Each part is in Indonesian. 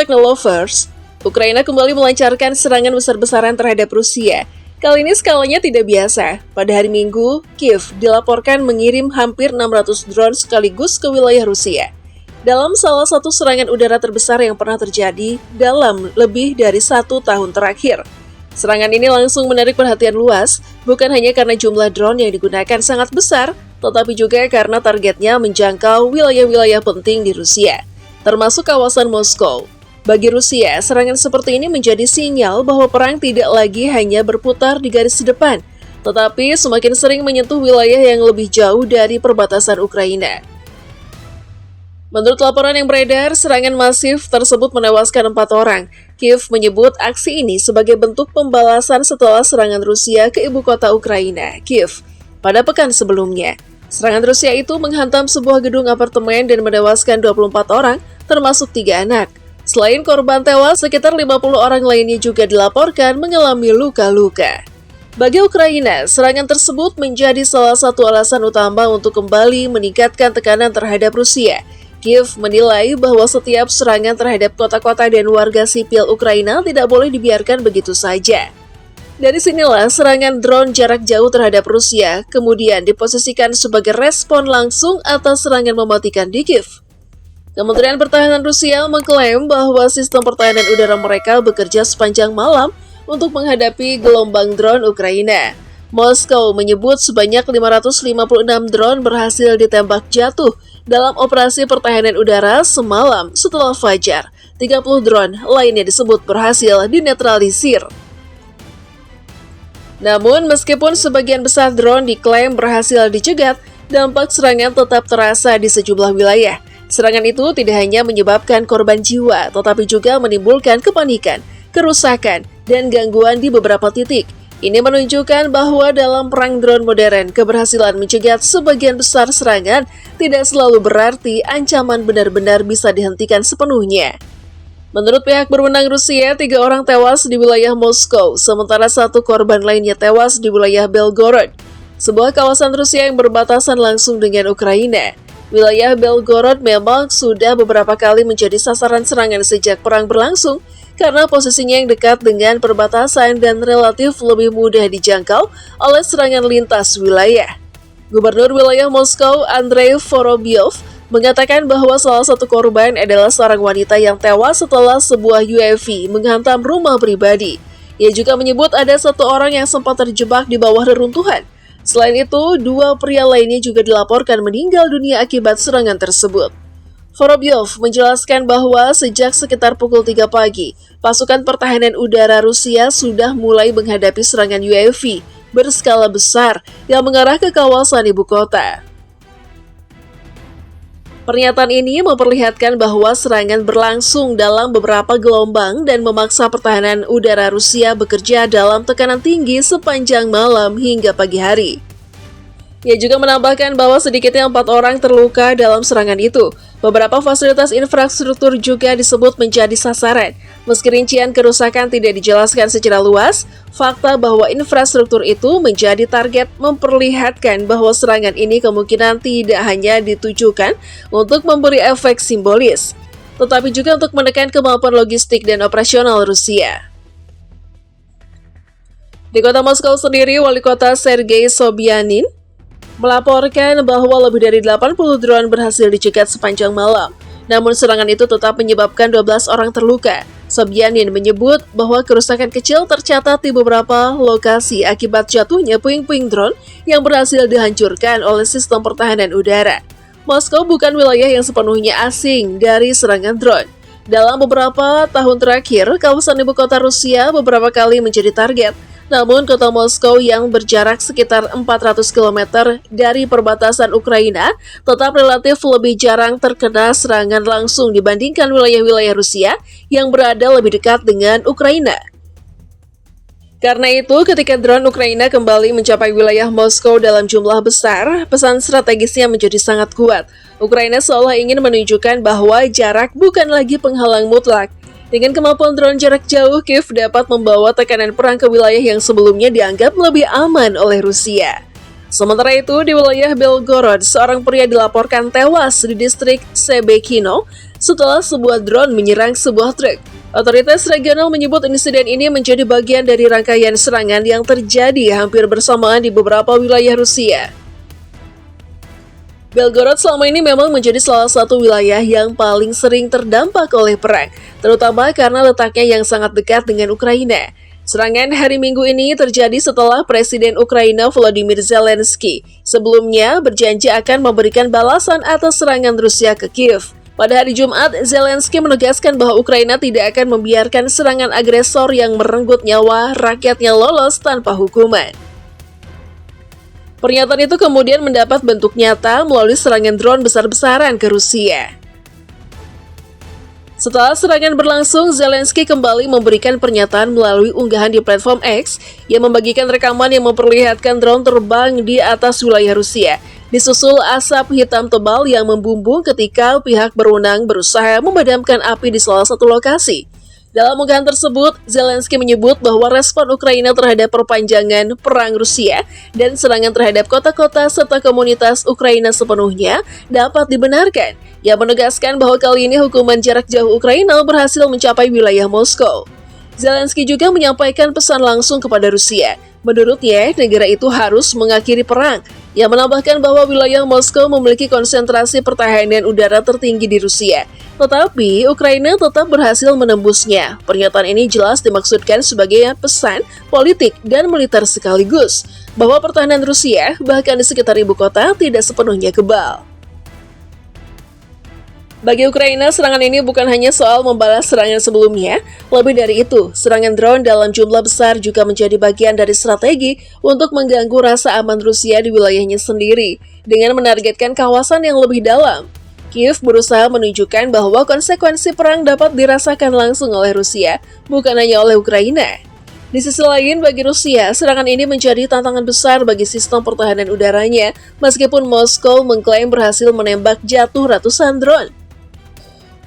Technolovers, Ukraina kembali melancarkan serangan besar-besaran terhadap Rusia. Kali ini skalanya tidak biasa. Pada hari Minggu, Kiev dilaporkan mengirim hampir 600 drone sekaligus ke wilayah Rusia. Dalam salah satu serangan udara terbesar yang pernah terjadi dalam lebih dari 1 tahun terakhir. Serangan ini langsung menarik perhatian luas, bukan hanya karena jumlah drone yang digunakan sangat besar, tetapi juga karena targetnya menjangkau wilayah-wilayah penting di Rusia, termasuk kawasan Moskow. Bagi Rusia, serangan seperti ini menjadi sinyal bahwa perang tidak lagi hanya berputar di garis depan, tetapi semakin sering menyentuh wilayah yang lebih jauh dari perbatasan Ukraina. Menurut laporan yang beredar, serangan masif tersebut menewaskan 4 orang. Kiev menyebut aksi ini sebagai bentuk pembalasan setelah serangan Rusia ke ibu kota Ukraina, Kiev, pada pekan sebelumnya. Serangan Rusia itu menghantam sebuah gedung apartemen dan menewaskan 24 orang, termasuk 3 anak. Selain korban tewas, sekitar 50 orang lainnya juga dilaporkan mengalami luka-luka. Bagi Ukraina, serangan tersebut menjadi salah satu alasan utama untuk kembali meningkatkan tekanan terhadap Rusia. Kiev menilai bahwa setiap serangan terhadap kota-kota dan warga sipil Ukraina tidak boleh dibiarkan begitu saja. Dari sinilah serangan drone jarak jauh terhadap Rusia kemudian diposisikan sebagai respon langsung atas serangan mematikan di Kiev. Kementerian Pertahanan Rusia mengklaim bahwa sistem pertahanan udara mereka bekerja sepanjang malam untuk menghadapi gelombang drone Ukraina. Moskow menyebut sebanyak 556 drone berhasil ditembak jatuh dalam operasi pertahanan udara semalam setelah fajar. 30 drone lainnya disebut berhasil dinetralisir. Namun, meskipun sebagian besar drone diklaim berhasil dicegat, dampak serangan tetap terasa di sejumlah wilayah. Serangan itu tidak hanya menyebabkan korban jiwa, tetapi juga menimbulkan kepanikan, kerusakan, dan gangguan di beberapa titik. Ini menunjukkan bahwa dalam perang drone modern, keberhasilan mencegat sebagian besar serangan tidak selalu berarti ancaman benar-benar bisa dihentikan sepenuhnya. Menurut pihak berwenang Rusia, 3 orang tewas di wilayah Moskow, sementara 1 korban lainnya tewas di wilayah Belgorod, sebuah kawasan Rusia yang berbatasan langsung dengan Ukraina. Wilayah Belgorod memang sudah beberapa kali menjadi sasaran serangan sejak perang berlangsung, karena posisinya yang dekat dengan perbatasan dan relatif lebih mudah dijangkau oleh serangan lintas wilayah. Gubernur wilayah Moskow, Andrei Vorobyov, mengatakan bahwa salah satu korban adalah seorang wanita yang tewas setelah sebuah UAV menghantam rumah pribadi. Ia juga menyebut ada 1 orang yang sempat terjebak di bawah reruntuhan. Selain itu, 2 pria lainnya juga dilaporkan meninggal dunia akibat serangan tersebut. Vorobyov menjelaskan bahwa sejak sekitar pukul 3 pagi, pasukan pertahanan udara Rusia sudah mulai menghadapi serangan UAV berskala besar yang mengarah ke kawasan ibu kota. Pernyataan ini memperlihatkan bahwa serangan berlangsung dalam beberapa gelombang dan memaksa pertahanan udara Rusia bekerja dalam tekanan tinggi sepanjang malam hingga pagi hari. Ia juga menambahkan bahwa sedikitnya 4 orang terluka dalam serangan itu. Beberapa fasilitas infrastruktur juga disebut menjadi sasaran. Meski rincian kerusakan tidak dijelaskan secara luas, fakta bahwa infrastruktur itu menjadi target memperlihatkan bahwa serangan ini kemungkinan tidak hanya ditujukan untuk memberi efek simbolis, tetapi juga untuk menekan kemampuan logistik dan operasional Rusia. Di kota Moskow sendiri, Wali Kota Sergei Sobyanin melaporkan bahwa lebih dari 80 drone berhasil dicegat sepanjang malam. Namun serangan itu tetap menyebabkan 12 orang terluka. Sobyanin menyebut bahwa kerusakan kecil tercatat di beberapa lokasi akibat jatuhnya puing-puing drone yang berhasil dihancurkan oleh sistem pertahanan udara. Moskow bukan wilayah yang sepenuhnya asing dari serangan drone. Dalam beberapa tahun terakhir, kawasan ibu kota Rusia beberapa kali menjadi target. Namun, kota Moskow yang berjarak sekitar 400 km dari perbatasan Ukraina tetap relatif lebih jarang terkena serangan langsung dibandingkan wilayah-wilayah Rusia yang berada lebih dekat dengan Ukraina. Karena itu, ketika drone Ukraina kembali mencapai wilayah Moskow dalam jumlah besar, pesan strategisnya menjadi sangat kuat. Ukraina seolah ingin menunjukkan bahwa jarak bukan lagi penghalang mutlak. Dengan kemampuan drone jarak jauh, Kiev dapat membawa tekanan perang ke wilayah yang sebelumnya dianggap lebih aman oleh Rusia. Sementara itu, di wilayah Belgorod, seorang pria dilaporkan tewas di distrik Sebekino setelah sebuah drone menyerang sebuah truk. Otoritas regional menyebut insiden ini menjadi bagian dari rangkaian serangan yang terjadi hampir bersamaan di beberapa wilayah Rusia. Belgorod selama ini memang menjadi salah satu wilayah yang paling sering terdampak oleh perang, terutama karena letaknya yang sangat dekat dengan Ukraina. Serangan hari Minggu ini terjadi setelah Presiden Ukraina Volodymyr Zelensky sebelumnya berjanji akan memberikan balasan atas serangan Rusia ke Kiev. Pada hari Jumat, Zelensky menegaskan bahwa Ukraina tidak akan membiarkan serangan agresor yang merenggut nyawa rakyatnya lolos tanpa hukuman. Pernyataan itu kemudian mendapat bentuk nyata melalui serangan drone besar-besaran ke Rusia. Setelah serangan berlangsung, Zelensky kembali memberikan pernyataan melalui unggahan di platform X yang membagikan rekaman yang memperlihatkan drone terbang di atas wilayah Rusia, disusul asap hitam tebal yang membumbung ketika pihak berwenang berusaha memadamkan api di salah satu lokasi. Dalam unggahan tersebut, Zelensky menyebut bahwa respon Ukraina terhadap perpanjangan perang Rusia dan serangan terhadap kota-kota serta komunitas Ukraina sepenuhnya dapat dibenarkan. Ia menegaskan bahwa kali ini hukuman jarak jauh Ukraina berhasil mencapai wilayah Moskow. Zelensky juga menyampaikan pesan langsung kepada Rusia. Menurutnya, negara itu harus mengakhiri perang. Ia menambahkan bahwa wilayah Moskow memiliki konsentrasi pertahanan udara tertinggi di Rusia. Tetapi, Ukraina tetap berhasil menembusnya. Pernyataan ini jelas dimaksudkan sebagai pesan politik dan militer sekaligus, bahwa pertahanan Rusia, bahkan di sekitar ibu kota, tidak sepenuhnya kebal. Bagi Ukraina, serangan ini bukan hanya soal membalas serangan sebelumnya. Lebih dari itu, serangan drone dalam jumlah besar juga menjadi bagian dari strategi untuk mengganggu rasa aman Rusia di wilayahnya sendiri, dengan menargetkan kawasan yang lebih dalam. Kiev berusaha menunjukkan bahwa konsekuensi perang dapat dirasakan langsung oleh Rusia, bukan hanya oleh Ukraina. Di sisi lain, bagi Rusia, serangan ini menjadi tantangan besar bagi sistem pertahanan udaranya, meskipun Moskow mengklaim berhasil menembak jatuh ratusan drone.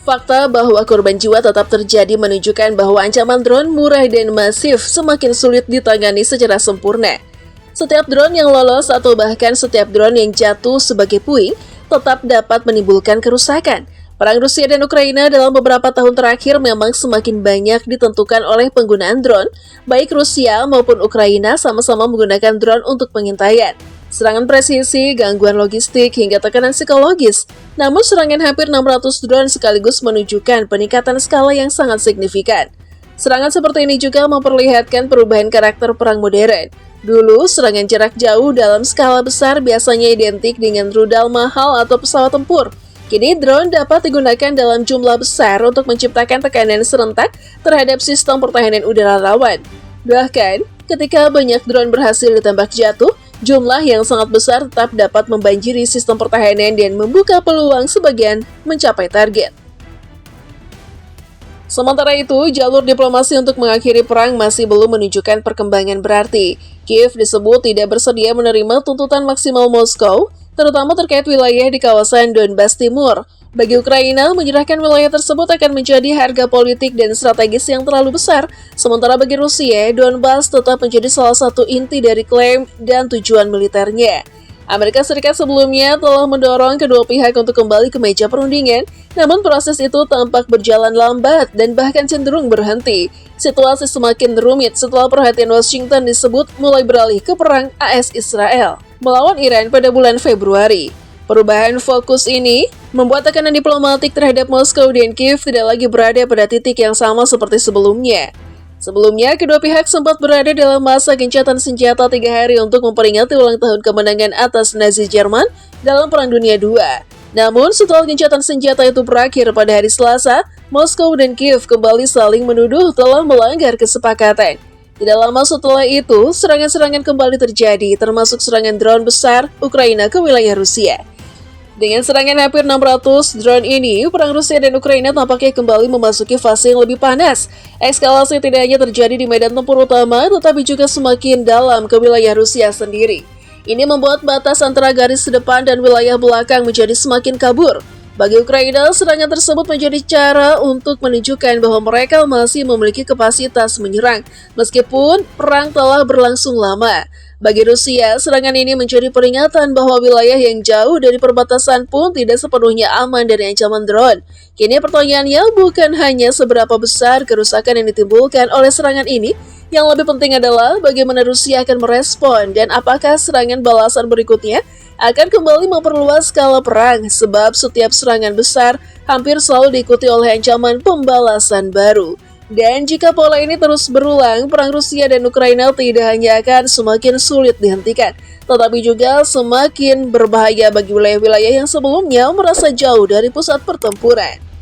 Fakta bahwa korban jiwa tetap terjadi menunjukkan bahwa ancaman drone murah dan masif semakin sulit ditangani secara sempurna. Setiap drone yang lolos atau bahkan setiap drone yang jatuh sebagai puing tetap dapat menimbulkan kerusakan. Perang Rusia dan Ukraina dalam beberapa tahun terakhir memang semakin banyak ditentukan oleh penggunaan drone, baik Rusia maupun Ukraina sama-sama menggunakan drone untuk pengintaian. Serangan presisi, gangguan logistik, hingga tekanan psikologis. Namun serangan hampir 600 drone sekaligus menunjukkan peningkatan skala yang sangat signifikan. Serangan seperti ini juga memperlihatkan perubahan karakter perang modern. Dulu, serangan jarak jauh dalam skala besar biasanya identik dengan rudal mahal atau pesawat tempur. Kini drone dapat digunakan dalam jumlah besar untuk menciptakan tekanan serentak terhadap sistem pertahanan udara lawan. Bahkan, ketika banyak drone berhasil ditembak jatuh, jumlah yang sangat besar tetap dapat membanjiri sistem pertahanan dan membuka peluang sebagian mencapai target. Sementara itu, jalur diplomasi untuk mengakhiri perang masih belum menunjukkan perkembangan berarti. Kiev disebut tidak bersedia menerima tuntutan maksimal Moskow, terutama terkait wilayah di kawasan Donbas Timur. Bagi Ukraina, menyerahkan wilayah tersebut akan menjadi harga politik dan strategis yang terlalu besar. Sementara bagi Rusia, Donbas tetap menjadi salah satu inti dari klaim dan tujuan militernya. Amerika Serikat sebelumnya telah mendorong kedua pihak untuk kembali ke meja perundingan, namun proses itu tampak berjalan lambat dan bahkan cenderung berhenti. Situasi semakin rumit setelah perhatian Washington disebut mulai beralih ke perang AS-Israel melawan Iran pada bulan Februari. Perubahan fokus ini membuat tekanan diplomatik terhadap Moskow dan Kiev tidak lagi berada pada titik yang sama seperti sebelumnya. Sebelumnya, kedua pihak sempat berada dalam masa gencatan senjata 3 hari untuk memperingati ulang tahun kemenangan atas Nazi Jerman dalam Perang Dunia II. Namun, setelah gencatan senjata itu berakhir pada hari Selasa, Moskow dan Kiev kembali saling menuduh telah melanggar kesepakatan. Tidak lama setelah itu, serangan-serangan kembali terjadi, termasuk serangan drone besar Ukraina ke wilayah Rusia. Dengan serangan hampir 600 drone ini, perang Rusia dan Ukraina tampaknya kembali memasuki fase yang lebih panas. Eskalasi tidak hanya terjadi di medan tempur utama, tetapi juga semakin dalam ke wilayah Rusia sendiri. Ini membuat batas antara garis depan dan wilayah belakang menjadi semakin kabur. Bagi Ukraina, serangan tersebut menjadi cara untuk menunjukkan bahwa mereka masih memiliki kapasitas menyerang, meskipun perang telah berlangsung lama. Bagi Rusia, serangan ini menjadi peringatan bahwa wilayah yang jauh dari perbatasan pun tidak sepenuhnya aman dari ancaman drone. Kini pertanyaannya bukan hanya seberapa besar kerusakan yang ditimbulkan oleh serangan ini, yang lebih penting adalah bagaimana Rusia akan merespon dan apakah serangan balasan berikutnya akan kembali memperluas skala perang, sebab setiap serangan besar hampir selalu diikuti oleh ancaman pembalasan baru. Dan jika pola ini terus berulang, perang Rusia dan Ukraina tidak hanya akan semakin sulit dihentikan, tetapi juga semakin berbahaya bagi wilayah-wilayah yang sebelumnya merasa jauh dari pusat pertempuran.